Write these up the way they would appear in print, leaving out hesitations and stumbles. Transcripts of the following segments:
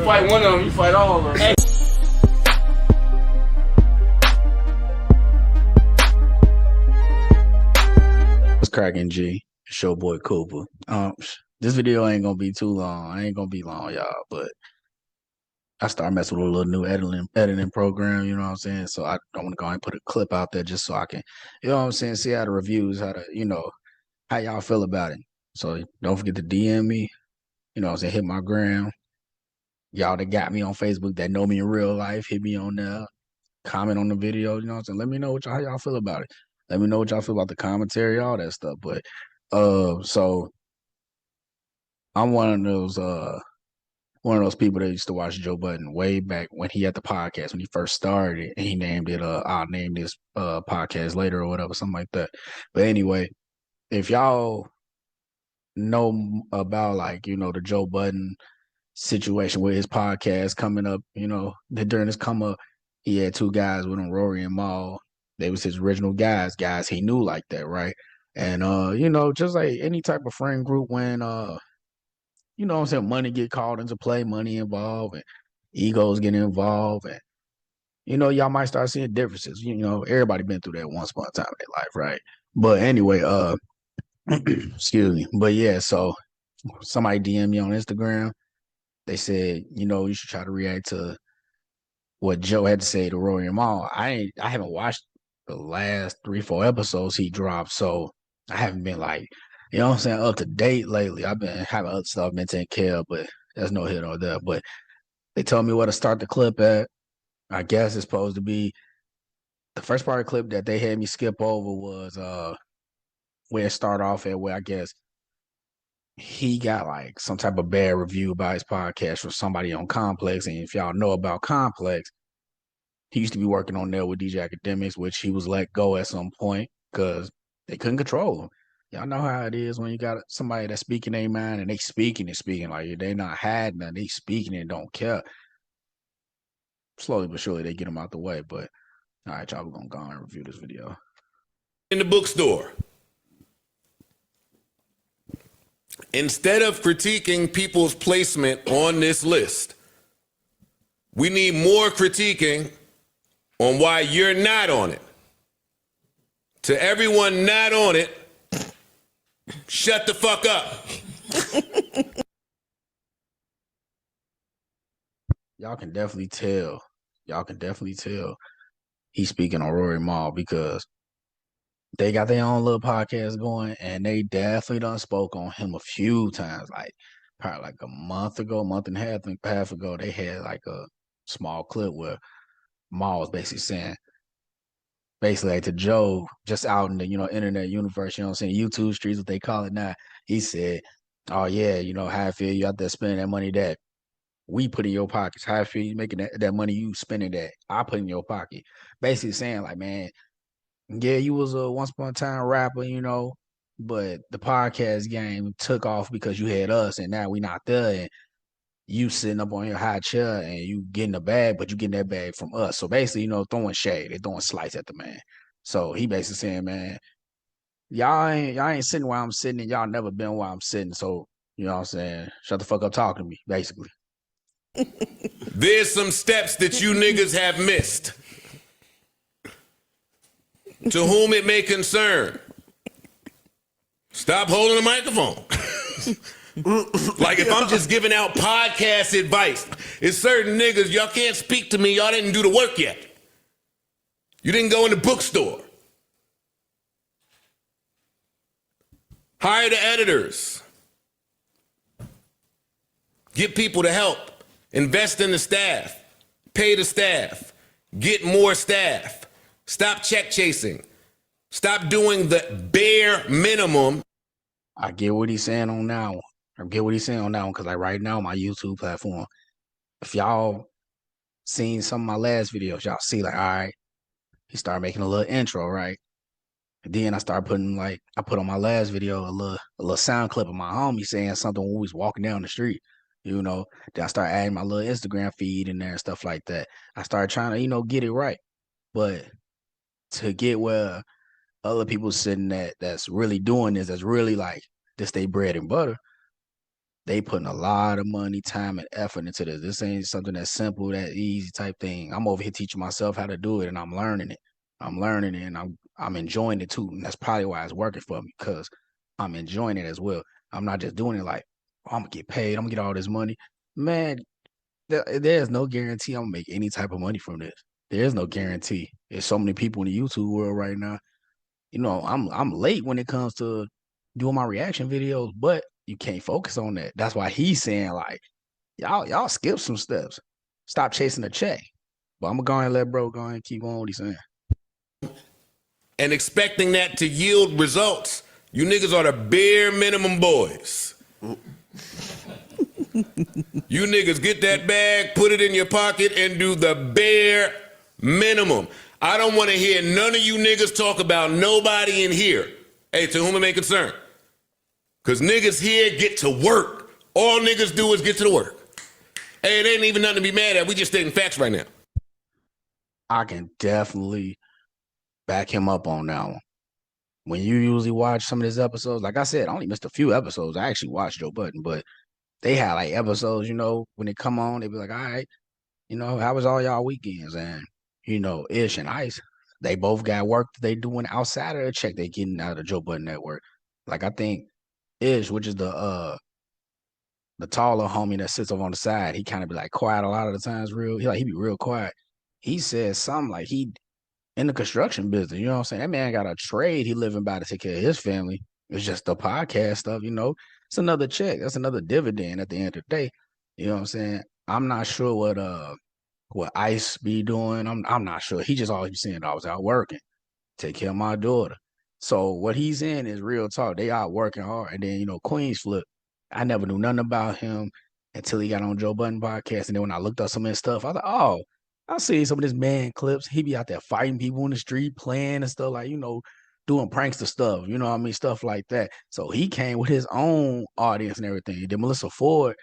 fight one of them, you fight all of them. Hey. What's cracking, G? It's your boy Koopa. This video ain't gonna be too long. I ain't gonna be long, y'all, but I started messing with a little new editing program, you know what I'm saying? So I want to go and put a clip out there just so I can, you know what I'm saying, see how the reviews, how to, how y'all feel about it. So don't forget to DM me, you know what I'm saying, hit my gram. Y'all that got me on Facebook that know me in real life, hit me on there, comment on the video, you know what I'm saying? Let me know how y'all feel about it. Let me know what y'all feel about the commentary, all that stuff. But so I'm one of those people that used to watch Joe Budden way back when he had the podcast when he first started, and he named it I'll name this podcast later or whatever, something like that. But anyway, if y'all know about the Joe Budden situation with his podcast coming up, during his come up, he had two guys with him, Rory&MaL. They was his original guys he knew like that, right? And just like any type of friend group when you know what I'm saying, money get called into play, money involved, and egos get involved, and y'all might start seeing differences. Everybody been through that once upon a time in their life, right? But anyway, excuse me. But yeah, so somebody DM me on Instagram. They said, you should try to react to what Joe had to say to Rory&MaL. I haven't watched the last 3-4 episodes he dropped, so I haven't been like, you know what I'm saying, up to date lately. I've been having other stuff I've been taking care of, but there's no hit or there. But they told me where to start the clip at. I guess it's supposed to be the first part of the clip that they had me skip over was where it started off at, where I guess he got like some type of bad review about his podcast from somebody on Complex. And if y'all know about Complex, he used to be working on there with DJ Academics, which he was let go at some point because they couldn't control him. Y'all know how it is when you got somebody that's speaking their mind and they speaking like they not hiding and they speaking and don't care. Slowly but surely they get them out the way. But all right, y'all, we're gonna go on and review this video. In the bookstore, instead of critiquing people's placement on this list, we need more critiquing on why you're not on it. To everyone not on it, shut the fuck up. Y'all can definitely tell he's speaking on Rory&MaL because they got their own little podcast going, and they definitely done spoke on him a few times, like probably like a month and a half ago, they had like a small clip where Maul was basically saying, like to Joe, just out in the, internet universe, you know what I'm saying, YouTube streets, what they call it now, he said, oh yeah, how I feel you out there spending that money that we put in your pockets, how I feel you making that money you spending that I put in your pocket. Basically saying like, man, yeah, you was a once upon a time rapper, but the podcast game took off because you had us, and now we not there, and you sitting up on your high chair and you getting a bag, but you getting that bag from us. So basically, throwing shade, they throwing slice at the man. So he basically saying, man, y'all ain't sitting where I'm sitting, and y'all never been where I'm sitting. So, you know what I'm saying? Shut the fuck up talking to me, basically. There's some steps that you niggas have missed. To whom it may concern, stop holding the microphone. Like if I'm just giving out podcast advice, it's certain niggas, y'all can't speak to me, y'all didn't do the work yet. You didn't go in the bookstore. Hire the editors. Get people to help. Invest in the staff. Pay the staff. Get more staff. Stop check chasing. Stop doing the bare minimum. I get what he's saying on that one. Because like right now, my YouTube platform, if y'all seen some of my last videos, y'all see like, all right, he started making a little intro, right? And then I started putting I put on my last video a little sound clip of my homie saying something when we was walking down the street, Then I started adding my little Instagram feed in there and stuff like that. I started trying to, get it right. But to get where other people sitting that's really doing this, that's really like this they bread and butter, They putting a lot of money, time, and effort into this. This ain't something that's simple, that easy type thing. I'm over here teaching myself how to do it, and I'm learning it. I'm learning it, and I'm enjoying it too. And that's probably why it's working for me, because I'm enjoying it as well. I'm not just doing it like, oh, I'm gonna get paid, I'm gonna get all this money. Man, there's no guarantee I'm gonna make any type of money from this. There's no guarantee. There's so many people in the YouTube world right now. You know, I'm late when it comes to doing my reaction videos, but you can't focus on that. That's why he's saying, like, y'all skip some steps. Stop chasing the check. But I'm gonna go ahead and let bro go ahead and keep on what he's saying. And expecting that to yield results. You niggas are the bare minimum boys. You niggas get that bag, put it in your pocket, and do the bare minimum. I don't want to hear none of you niggas talk about nobody in here. Hey, to whom it may concern. Because niggas here get to work. All niggas do is get to the work. Hey, it ain't even nothing to be mad at. We just stating facts right now. I can definitely back him up on that one. When you usually watch some of his episodes, like I said, I only missed a few episodes. I actually watched Joe Budden, but they had like episodes, you know, when they come on, they be like, all right, you know, how was all y'all weekends? And, you know, Ish and Ice, they both got work that they doing outside of the check they getting out of the Joe Budden Network. Like I think Ish, which is the taller homie that sits over on the side, he kind of be like quiet a lot of the times, he be real quiet. He said something like he in the construction business, you know what I'm saying? That man got a trade he living by to take care of his family. It's just the podcast stuff, you know. It's another check. That's another dividend at the end of the day. You know what I'm saying? I'm not sure what Ice be doing. I'm not sure. He just always be saying I was out working, take care of my daughter. So what he's in is real talk. They out working hard. And then, you know, Queens Flip, I never knew nothing about him until he got on Joe Budden podcast. And then when I looked up some of his stuff, I thought, oh, I see some of this man clips. He be out there fighting people in the street, playing and stuff, like, you know, doing prankster stuff, you know what I mean? Stuff like that. So he came with his own audience and everything. Then Melissa Ford,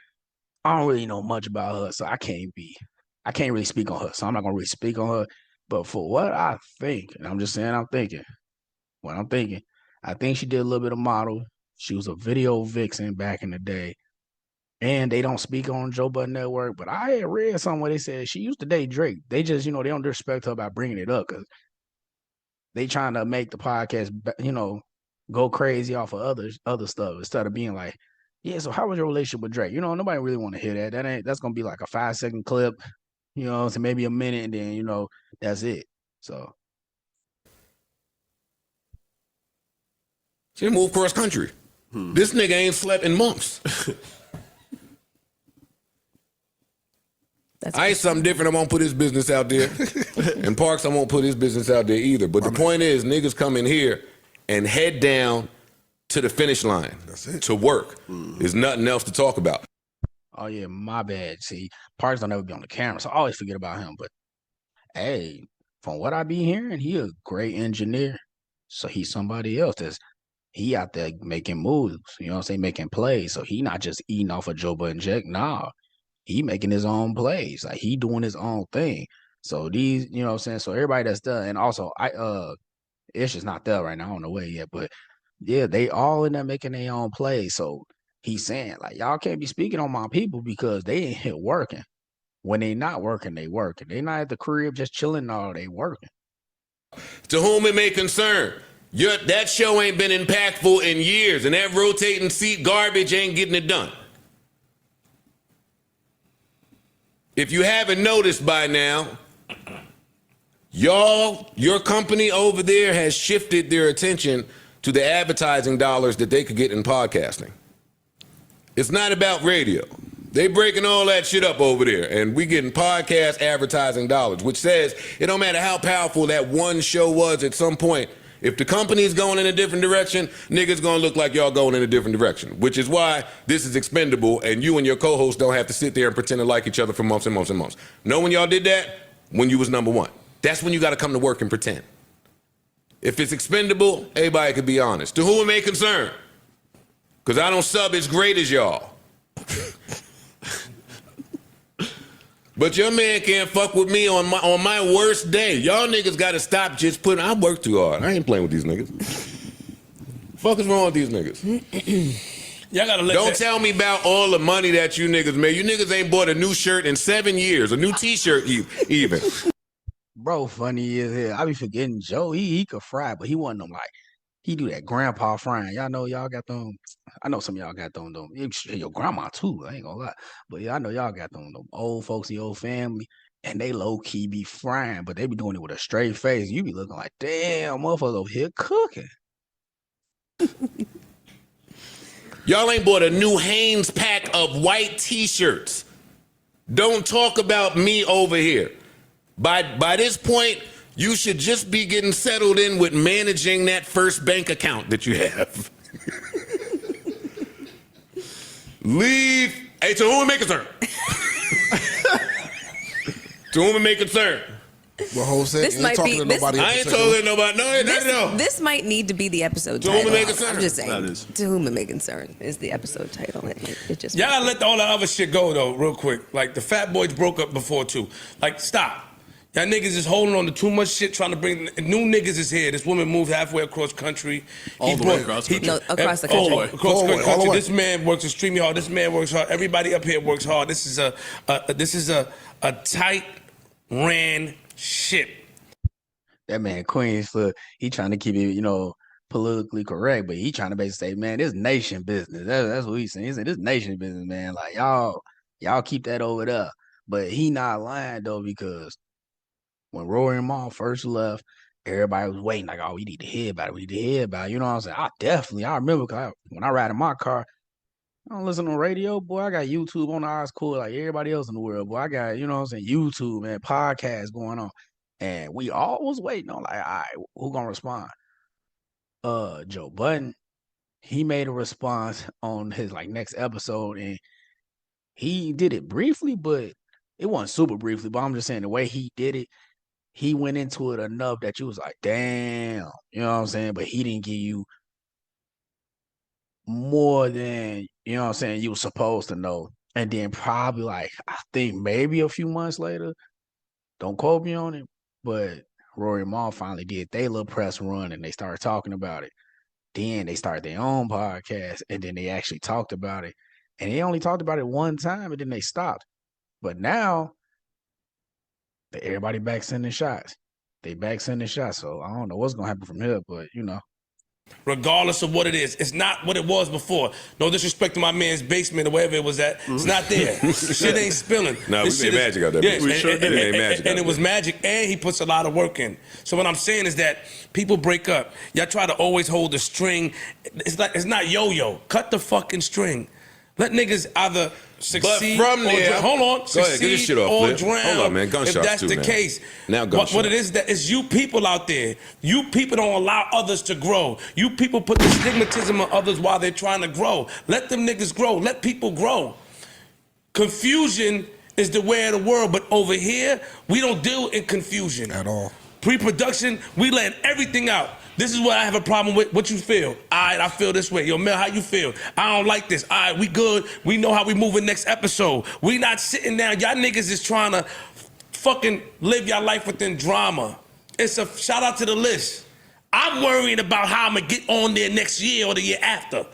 I don't really know much about her, so I can't really speak on her. So I'm not gonna really speak on her. But for what I think, and I'm just saying I think she did a little bit of model. She was a video vixen back in the day. And they don't speak on Joe Budden Network, but I had read something where they said she used to date Drake. They just, you know, they don't disrespect her by bringing it up because they trying to make the podcast, you know, go crazy off of other stuff instead of being like, yeah, so how was your relationship with Drake? You know, nobody really want to hear that. That's gonna be like a 5-second clip, you know, so maybe a minute, and then, you know, that's it. So she moved cross country. This nigga ain't slept in months. Ice something different. I won't put his business out there. And Parks, I won't put his business out there either. But the point is, niggas come in here and head down to the finish line. That's it. To work. There's nothing else to talk about. Oh yeah, my bad. See, Parks don't ever be on the camera, so I always forget about him. But hey, from what I be hearing, he a great engineer. So he's somebody else he out there making moves, you know what I'm saying, making plays. So he not just eating off of Joe Budden check. Nah. He making his own plays. Like he doing his own thing. So these, you know what I'm saying? So everybody that's there, and also Ish is not there right now. I don't know where yet, but yeah, they all in there making their own plays. So he's saying, like, y'all can't be speaking on my people because they ain't here working. When they not working, they working. They not at the crib just chilling. No, they working. To whom it may concern, that show ain't been impactful in years, and that rotating seat garbage ain't getting it done. If you haven't noticed by now, your company over there has shifted their attention to the advertising dollars that they could get in podcasting. It's not about radio. They breaking all that shit up over there, and we getting podcast advertising dollars, which says it don't matter how powerful that one show was at some point. If the company's going in a different direction, niggas gonna look like y'all going in a different direction, which is why this is expendable, and you and your co-host don't have to sit there and pretend to like each other for months and months and months. Know when y'all did that? When you was number one. That's when you gotta come to work and pretend. If it's expendable, everybody could be honest. To whom it may concern, because I don't sub as great as y'all. But your man can't fuck with me on my worst day. Y'all niggas gotta stop just putting, I work too hard. I ain't playing with these niggas. Fuck is wrong with these niggas? Y'all gotta let Don't tell me about all the money that you niggas made. You niggas ain't bought a new shirt in 7 years, a new T-shirt even. Bro, funny as hell. I be forgetting Joe. He could fry, but he wasn't them like he do that grandpa frying. Y'all know y'all got them. I know some of y'all got them. Your grandma too. I ain't gonna lie, but yeah, I know y'all got them old folks, the old family, and they low key be frying, but they be doing it with a straight face. You be looking like, damn, motherfucker over here cooking. Y'all ain't bought a new Hanes pack of white T-shirts. Don't talk about me over here. By this point, you should just be getting settled in with managing that first bank account that you have. Leave. Hey, to whom it may concern. To whom it may concern. Well, Jose, This ain't might talking be- to this- nobody. I ain't talking to nobody. No. This might need to be the episode To whom title. it may concern. I'm just saying. That is. To whom it may concern is the episode title. It just Y'all gotta let all that other shit go though, real quick. Like the Fat Boys broke up before too. Like stop. Y'all niggas is holding on to too much shit, trying to bring new niggas is here. This woman moved halfway across country. All the way across the country. No, across the country. Across All the the way, all the country. way. This man works extremely hard. This man works hard. Everybody up here works hard. This is a tight ran ship. That man Queens for he trying to keep it, politically correct, but he trying to basically say, man, this nation business. That's what he's saying. He said this nation business, man. Like y'all keep that over there. But he not lying though, because when Rory&MaL first left, everybody was waiting, like, oh, we need to hear about it. We need to hear about it. You know what I'm saying? I remember because when I ride in my car, I don't listen to radio, boy. I got YouTube on the eyes cool like everybody else in the world, boy. I got, YouTube, man, podcasts going on. And we all was waiting on, like, all right, who gonna respond? Joe Budden, he made a response on his next episode, and he did it briefly, but it wasn't super briefly. But I'm just saying the way he did it, he went into it enough that you was like, damn, you know what I'm saying? But he didn't give you more than, you were supposed to know. And then probably I think maybe a few months later, don't quote me on it, but Rory&MaL finally did their little press run and they started talking about it. Then they started their own podcast and then they actually talked about it. And they only talked about it one time and then they stopped. But now, everybody back sending shots. They back sending shots. So I don't know what's going to happen from here, but Regardless of what it is, it's not what it was before. No disrespect to my man's basement or wherever it was at. It's not there. The shit ain't spilling. No, This we shit made is- magic out there. Yes, We and- sure and- did. and- We made magic and out it was there. magic, and he puts a lot of work in. So what I'm saying is that people break up. Y'all try to always hold the string. It's not yo-yo. Cut the fucking string. Let niggas either succeed from or there- drown. Hold on. Go ahead, get this Succeed shit off, or Flip. drown. Hold on, man. If Gunshots that's too, the man. case. Now what gunshots. it is that it's you people out there. You people don't allow others to grow. You people put the stigmatism on others while they're trying to grow. Let them niggas grow. Let people grow. Confusion is the way of the world, but over here, we don't deal in confusion. At all. Pre-production, we let everything out. This is what I have a problem with. What you feel? All right, I feel this way. Yo, Mel, how you feel? I don't like this. All right, we good. We know how we moving next episode. We not sitting down. Y'all niggas is trying to fucking live your life within drama. It's a shout out to the list. I'm worrying about how I'm gonna get on there next year or the year after.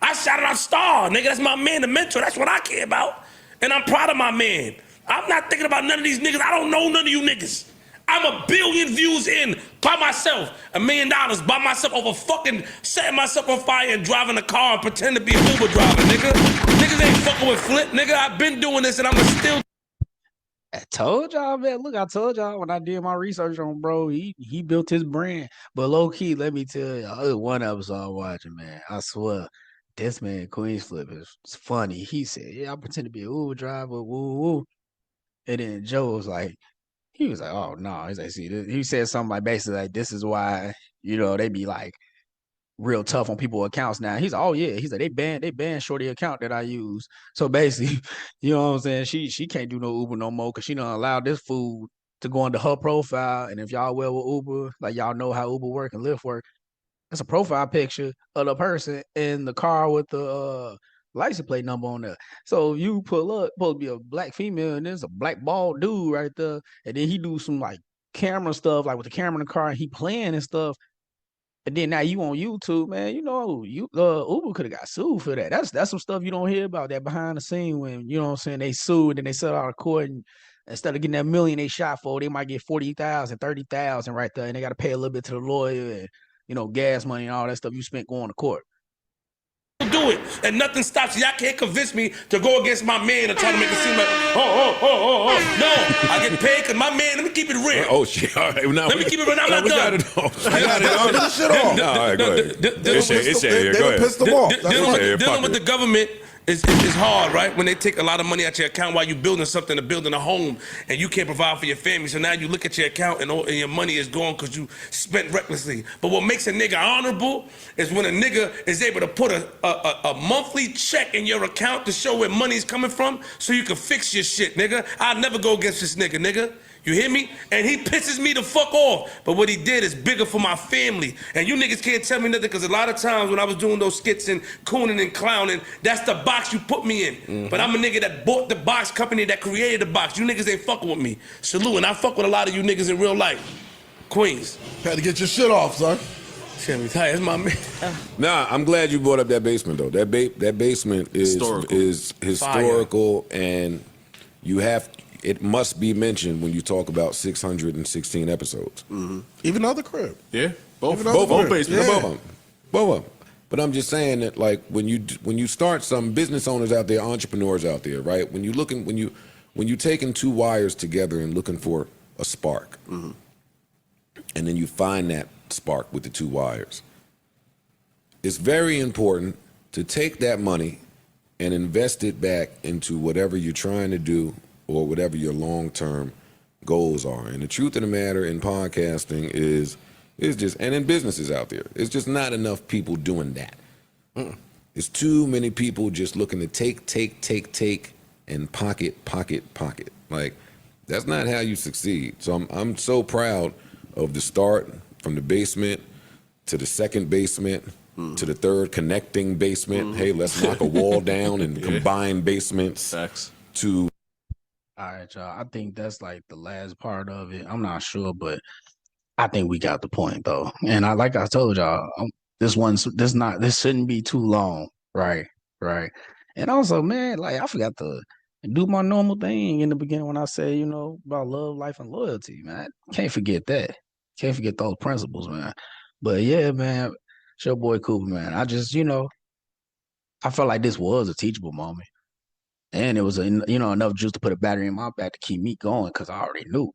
I shouted out Star, nigga. That's my man, the mentor. That's what I care about. And I'm proud of my man. I'm not thinking about none of these niggas. I don't know none of you niggas. I'm 1 billion views in by myself, $1 million by myself over fucking setting myself on fire and driving a car and pretend to be an Uber driver, nigga. Niggas ain't fucking with Flip, nigga. I've been doing this and I'm still. I told y'all, man. Look, I told y'all when I did my research on bro, he built his brand. But low key, let me tell y'all, there's one episode I'm watching, man. I swear, this man Queens Flip is funny. He said, "Yeah, I pretend to be an Uber driver, woo woo." And then Joe was like, "Oh no." He's like, "See, he said something like basically like this is why they be like real tough on people's accounts now." He's like, "Oh yeah." He's like, they banned Shorty account that I use. So basically, you know what I'm saying? She can't do no Uber no more because she done allowed this fool to go into her profile. And if y'all well with Uber, like y'all know how Uber work and Lyft work, it's a profile picture of the person in the car with the license plate number on there. So you pull up, supposed to be a black female, and there's a black bald dude right there, and then he do some like camera stuff, like with the camera in the car, and he playing and stuff. And then now you on YouTube, man. You know, Uber could have got sued for that. That's some stuff you don't hear about that behind the scene when, you know what I'm saying, they sued and then they settle out of court, and instead of getting that million they shot for, they might get 40,000, 30,000 right there, and they got to pay a little bit to the lawyer and, you know, gas money and all that stuff you spent going to court. Do it, and nothing stops you. Y'all can't convince me to go against my man and try to make it seem like, oh. No, I get paid because my man, let me keep it real. Oh, shit. All right. Now Let me keep it real. I'm not done. Get the shit off. All right, go ahead. They pissed them off. Dealing with the government is hard, right? When they take a lot of money out your account while you're building something, or building a home, and you can't provide for your family. So now you look at your account and your money is gone because you spent recklessly. But what makes a nigga honorable is when a nigga is able to put a monthly check in your account to show where money's coming from so you can fix your shit, nigga. I'll never go against this nigga. You hear me? And he pisses me the fuck off. But what he did is bigger for my family. And you niggas can't tell me nothing, because a lot of times when I was doing those skits and cooning and clowning, that's the box you put me in. But I'm a nigga that bought the box company that created the box. You niggas ain't fucking with me. Salute. And I fuck with a lot of you niggas in real life. Queens. Had to get your shit off, son. Shit, me tired. That's my man. Nah, I'm glad you brought up that basement, though. That basement is historical, and you have... It must be mentioned when you talk about 616 episodes. Even other crib. Yeah, both basements. Yeah. Both of them. But I'm just saying that, like, when you start, some business owners out there, entrepreneurs out there, right? When you taking two wires together and looking for a spark, and then you find that spark with the two wires, it's very important to take that money and invest it back into whatever you're trying to do, or whatever your long-term goals are. And the truth of the matter in podcasting is just, and in businesses out there, it's just not enough people doing that. It's too many people just looking to take, and pocket. Like, that's not how you succeed. So I'm so proud of the start, from the basement to the second basement to the third connecting basement. Hey, let's knock a wall down and combine basements to... All right, y'all. I think that's like the last part of it. I'm not sure, but I think we got the point, though. And like I told y'all, this shouldn't be too long, right? And also, man, like, I forgot to do my normal thing in the beginning when I say, you know, about love, life, and loyalty, man. Can't forget that. Can't forget those principles, man. But yeah, man, it's your boy Koopa, man. I just, you know, I felt like this was a teachable moment. And it was, enough juice to put a battery in my back to keep me going, because I already knew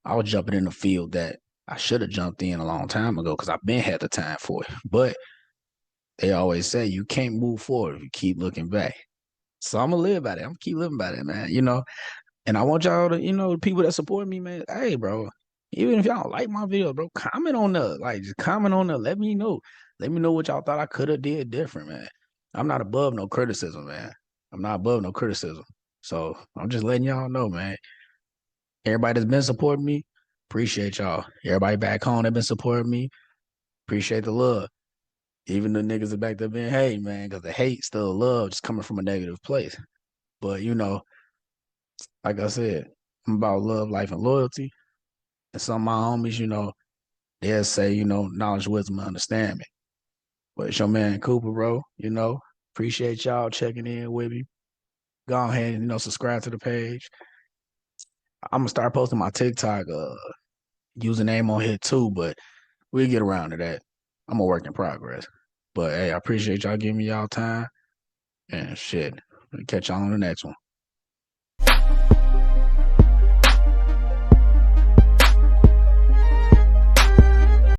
I was jumping in a field that I should have jumped in a long time ago, because I've been had the time for it. But they always say you can't move forward if you keep looking back. So I'm going to live by that. I'm going to keep living by that, man, you know. And I want y'all to, the people that support me, man, hey, bro, even if y'all don't like my video, bro, comment on the, just comment on the, let me know. Let me know what y'all thought I could have did different, man. I'm not above no criticism, man. I'm not above no criticism. So I'm just letting y'all know, man. Everybody that's been supporting me, appreciate y'all. Everybody back home that been supporting me, appreciate the love. Even the niggas that back there been hate, man, because the hate still love, just coming from a negative place. But, like I said, I'm about love, life, and loyalty. And some of my homies, they'll say, knowledge, wisdom, and understanding. But it's your man Koopa, bro, appreciate y'all checking in with me. Go ahead and, subscribe to the page. I'm going to start posting my TikTok username on here too, but we'll get around to that. I'm a work in progress. But, hey, I appreciate y'all giving me y'all time. And shit, we'll catch y'all on the next one.